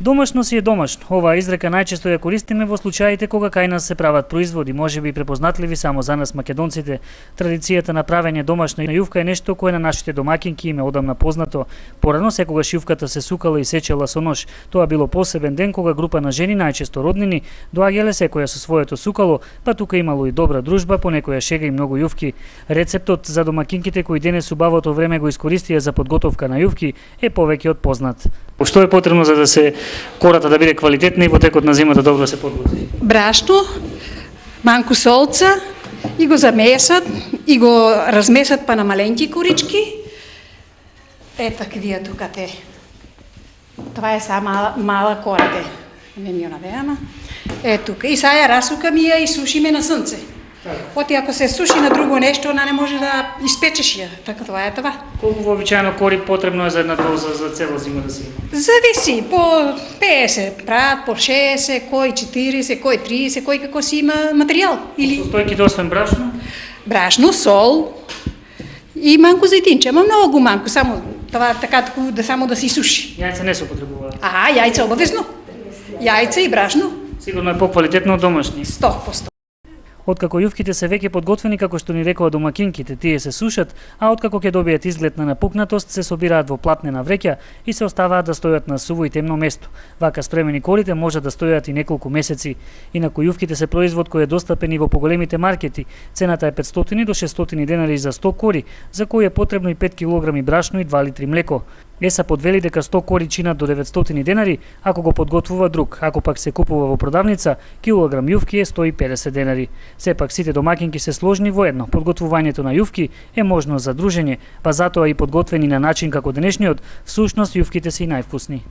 Домашно си е домашно. Оваа изрека најчесто ја користиме во случаите кога кај нас се прават производи, можеби препознатливи само за нас македонците. Традицијата на правење домашна јувка е нешто кое на нашите домаќинки им е одамна познато. Порано секогаш јувката се сукала и сечела со нож. Тоа било посебен ден кога група на жени, најчесто роднини, доаѓале секоја со своето сукало, па тука имало и добра дружба, понекоја шега и многу јувки. Рецептот за домаќинките кои денес убавото време го искористија за подготовка на јувки е повеќе од познат. Што е потребно за да се кората да биде квалитетна и во текот на зимата добро се подготви? Брашно, манку солца и го замесат и го размесат па на маленки корички. Таквија тука те. Това е сама мала корате. Не ми ја навеама. Тука. И сега ја расукаме ја и сушиме на сонце. Оти ако се суши на друго нешто, она не може да испечеш ја. Така тоа е това. Колку вообичаено кори потребно е за една доза за цела зима да се има? Зависи, по 50 прават, по 60, кој 40, кој 30, кој како си има материјал. Или состојките освен брашно? Брашно, сол и манку зејтинче, ама многу манку, само това така да само да се суши. Јајца не се употребуваат? Јајца обавезно. Јајца и брашно. Сигурно е поквалитетно од домашни. 100%. Откако јувките се веќе подготвени како што ни рекоа домаќинките, тие се сушат, а откако ќе добијат изглед на напукнатост, се собираат во платнена вреќа и се оставаат да стојат на суво и темно место. Вака спремени корите може да стојат и неколку месеци. Инаку јувките се производ кој е достапен и во поголемите маркети. Цената е 500 до 600 денари за 100 кори, за кои е потребно и 5 кг брашно и 2 литри млеко. ЕСА подвели дека 100 кори чинат до 900 денари ако го подготвува друг, ако пак се купува во продавница, килограм јувки е 150 денари. Сепак сите домаќинки се сложни во едно. Подготвувањето на јувки е можно за дружење, па затоа и подготвени на начин како денешниот, всушност јувките се и највкусни.